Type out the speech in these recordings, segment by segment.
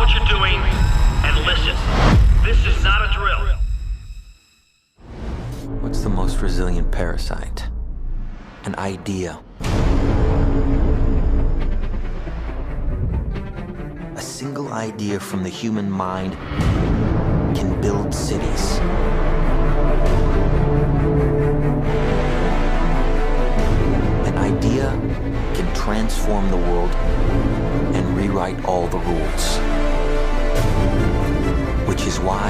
what you're doing and listen. This is not a drill. What's the most resilient parasite? An idea. A single idea from the human mind can build cities. An idea can transform the world and rewrite all the rules. Which is why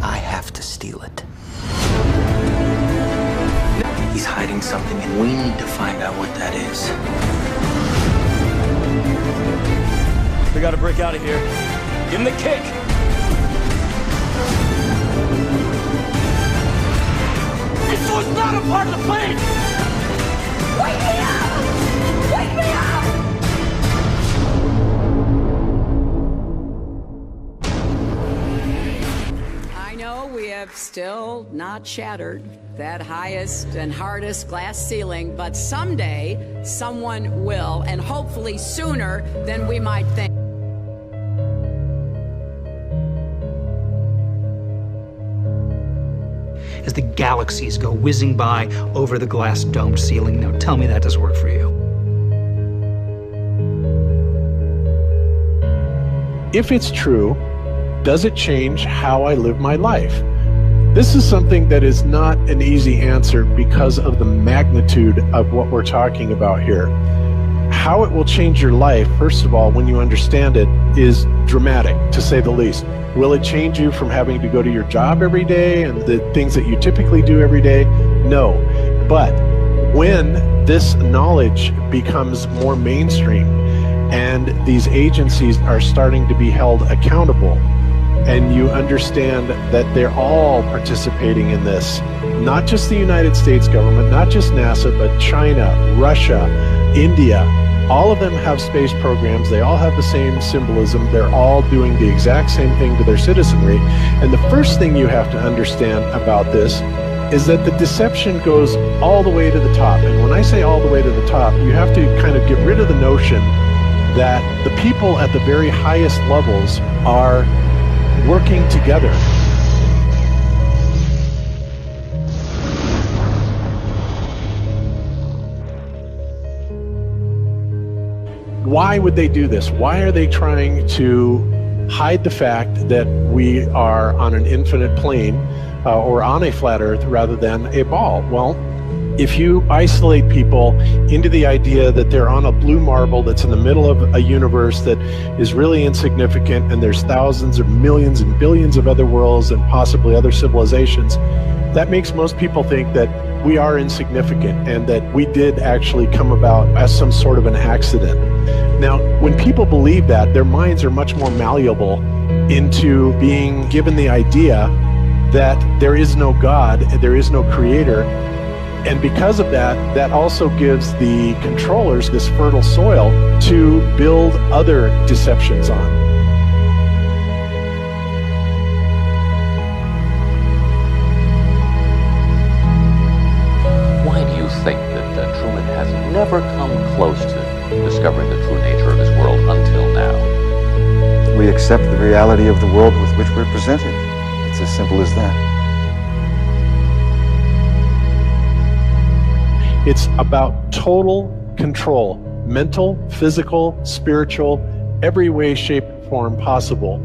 I have to steal it. He's hiding something, and we need to find out what that is. We gotta break out of here. Give him the kick! This was not a part of the plan! Wake me up! Wake me up! I know we have still not shattered that highest and hardest glass ceiling, but someday someone will, and hopefully sooner than we might think. As the galaxies go whizzing by over the glass domed ceiling. Now tell me that doesn't work for you. If it's true, does it change how I live my life? This is something that is not an easy answer because of the magnitude of what we're talking about here. How it will change your life, first of all, when you understand it, is dramatic, to say the least. Will it change you from having to go to your job every day and the things that you typically do every day? No. But when this knowledge becomes more mainstream and these agencies are starting to be held accountable, and you understand that they're all participating in this, not just the United States government, not just NASA, but China, Russia, India, all of them have space programs. They all have the same symbolism. They're all doing the exact same thing to their citizenry. And the first thing you have to understand about this is that the deception goes all the way to the top. And when I say all the way to the top, you have to kind of get rid of the notion that the people at the very highest levels are working together. Why would they do this? Why are they trying to hide the fact that we are on an infinite plane or on a flat earth rather than a ball? Well, if you isolate people into the idea that they're on a blue marble that's in the middle of a universe that is really insignificant, and there's thousands or millions and billions of other worlds and possibly other civilizations, that makes most people think that we are insignificant and that we did actually come about as some sort of an accident. Now, when people believe that, their minds are much more malleable into being given the idea that there is no God, there is no creator. And because of that, that also gives the controllers this fertile soil to build other deceptions on. Why do you think that Truman has never come close to discovering the true nature of his world until now? We accept the reality of the world with which we're presented. It's as simple as that. It's about total control, mental, physical, spiritual, every way, shape, and form possible.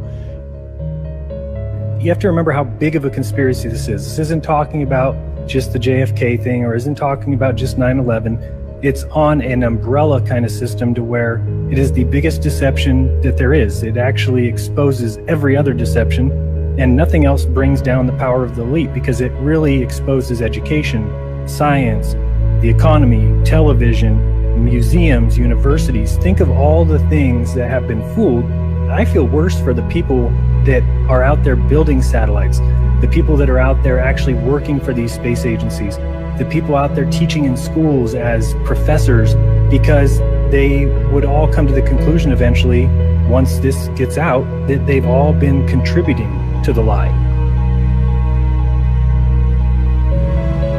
You have to remember how big of a conspiracy this is. This isn't talking about just the JFK thing, or isn't talking about just 9/11. It's on an umbrella kind of system to where it is the biggest deception that there is. It actually exposes every other deception, and nothing else brings down the power of the elite, because it really exposes education, science, the economy, television, museums, universities. Think of all the things that have been fooled. I feel worse for the people that are out there building satellites, the people that are out there actually working for these space agencies, the people out there teaching in schools as professors, because they would all come to the conclusion eventually, once this gets out, that they've all been contributing to the lie.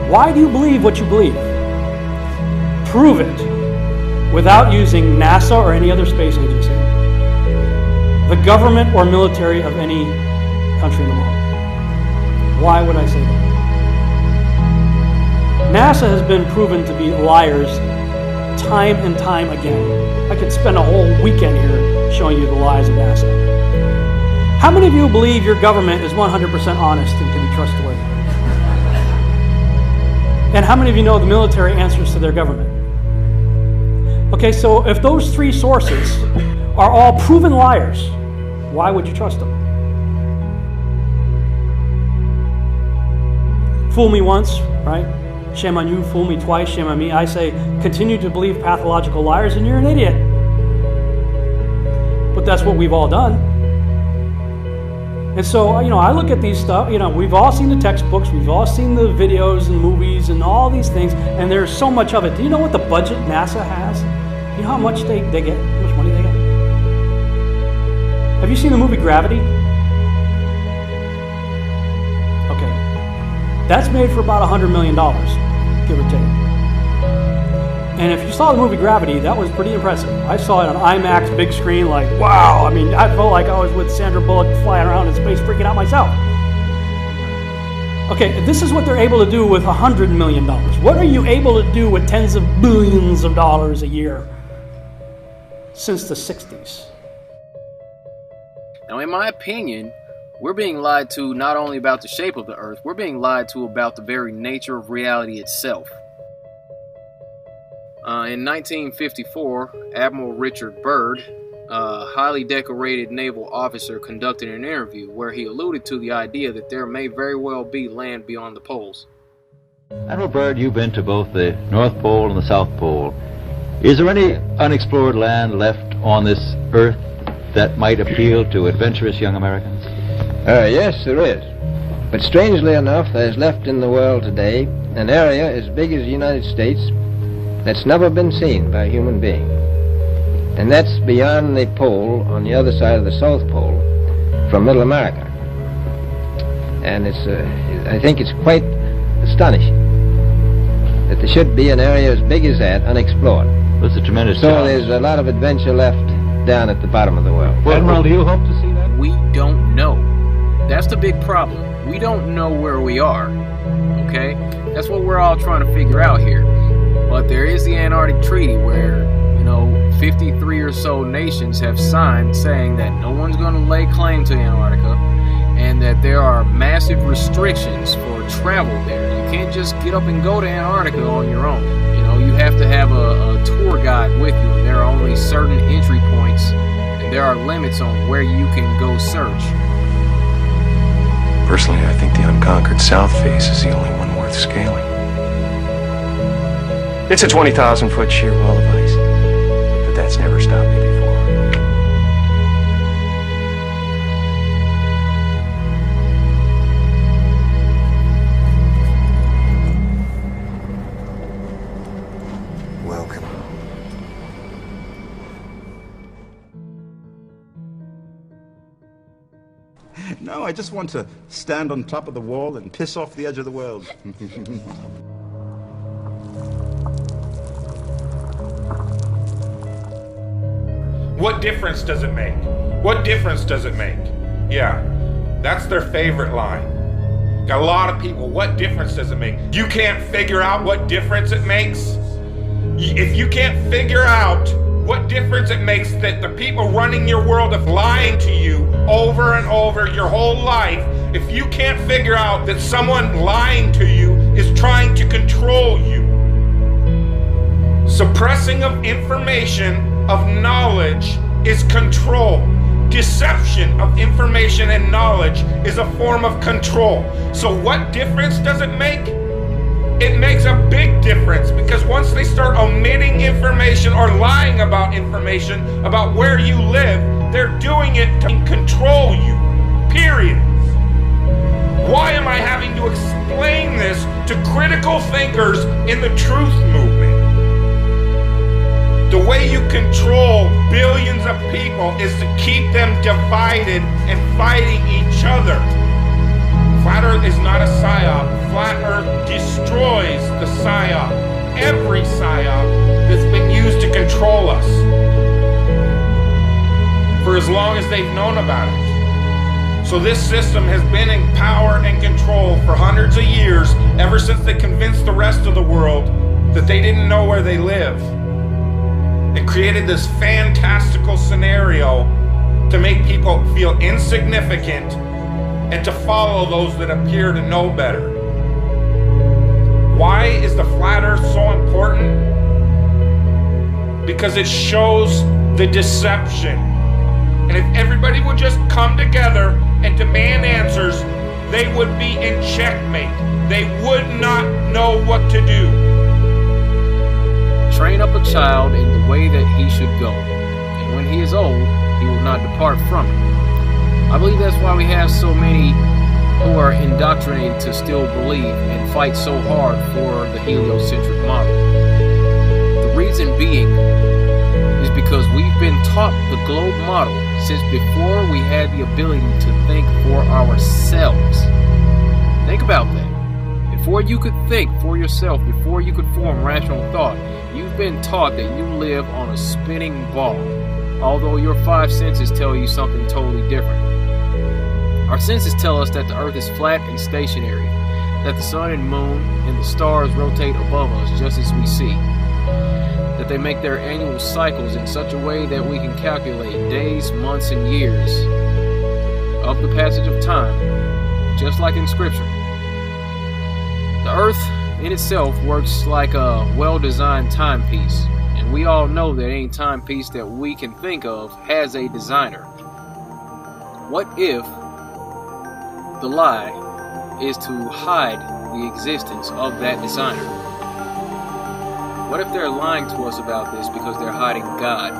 Why do you believe what you believe? Prove it without using NASA or any other space agency. the government or military of any country in the world. Why would I say that? NASA has been proven to be liars time and time again. I could spend a whole weekend here showing you the lies of NASA. How many of you believe your government is 100% honest and can be trustworthy? And how many of you know the military answers to their government? Okay, so if those three sources are all proven liars, why would you trust them? Fool me once, right? Shame on you. Fool me twice, shame on me. I say, continue to believe pathological liars and you're an idiot. But that's what we've all done. And so, I look at these stuff, we've all seen the textbooks, we've all seen the videos and movies and all these things, and there's so much of it. Do you know what the budget NASA has? You know how much they get? How much money they get? Have you seen the movie Gravity? Okay. That's made for about $100 million, give or take. And if you saw the movie Gravity, that was pretty impressive. I saw it on IMAX, big screen, like, wow. I mean, I felt like I was with Sandra Bullock flying around in space, freaking out myself. Okay, this is what they're able to do with $100 million. What are you able to do with tens of billions of dollars a year since the 60s? Now, in my opinion, we're being lied to not only about the shape of the Earth, we're being lied to about the very nature of reality itself. In 1954, Admiral Richard Byrd, a highly decorated naval officer, conducted an interview where he alluded to the idea that there may very well be land beyond the poles. Admiral Byrd, you've been to both the North Pole and the South Pole. Is there any unexplored land left on this Earth that might appeal to adventurous young Americans? Yes, there is. But strangely enough, there's left in the world today an area as big as the United States that's never been seen by a human being. And that's beyond the pole on the other side of the South Pole from Middle America. And I think it's quite astonishing that there should be an area as big as that unexplored. That's a tremendous So challenge. there's a lot of adventure left down at the bottom of the world. Admiral, do you hope to see that? We don't know. That's the big problem. We don't know where we are. Okay? That's what we're all trying to figure out here. But there is the Antarctic Treaty where, 53 or so nations have signed saying that no one's going to lay claim to Antarctica and that there are massive restrictions for travel there. You can't just get up and go to Antarctica on your own. You have to have a tour guide with you, and there are only certain entry points, and there are limits on where you can go search. Personally, I think the unconquered South face is the only one worth scaling. It's a 20,000-foot sheer wall of ice, but that's never stopped me before. Welcome. No, I just want to stand on top of the wall and piss off the edge of the world. What difference does it make? What difference does it make? Yeah, that's their favorite line. Got a lot of people, what difference does it make? You can't figure out what difference it makes? If you can't figure out what difference it makes that the people running your world are lying to you over and over your whole life, if you can't figure out that someone lying to you is trying to control you, suppressing of information, of knowledge is control. Deception of information and knowledge is a form of control. So what difference does it make? It makes a big difference, because once they start omitting information or lying about information about where you live, they're doing it to control you, period. Why am I having to explain this to critical thinkers in the truth movement? The way you control billions of people is to keep them divided and fighting each other. Flat Earth is not a psyop. Flat Earth destroys the psyop. Every psyop that's been used to control us. For as as long as they've known about it. So this system has been in power and control for hundreds of years, ever since they convinced the rest of the world that they didn't know where they live. It created this fantastical scenario to make people feel insignificant and to follow those that appear to know better. Why is the flat earth so important? Because it shows the deception. And if everybody would just come together and demand answers, they would be in checkmate. They would not know what to do. Train up a child in the way that he should go, and when he is old, he will not depart from it. I believe that's why we have so many who are indoctrinated to still believe and fight so hard for the heliocentric model. The reason being is because we've been taught the globe model since before we had the ability to think for ourselves. Think about that. Before you could think for yourself, before you could form rational thought, you've been taught that you live on a spinning ball, although your five senses tell you something totally different. Our senses tell us that the earth is flat and stationary, that the sun and moon and the stars rotate above us just as we see, that they make their annual cycles in such a way that we can calculate days, months, and years of the passage of time, just like in Scripture. The earth in itself works like a well-designed timepiece, and we all know that any timepiece that we can think of has a designer. What if the lie is to hide the existence of that designer? What if they're lying to us about this because they're hiding God?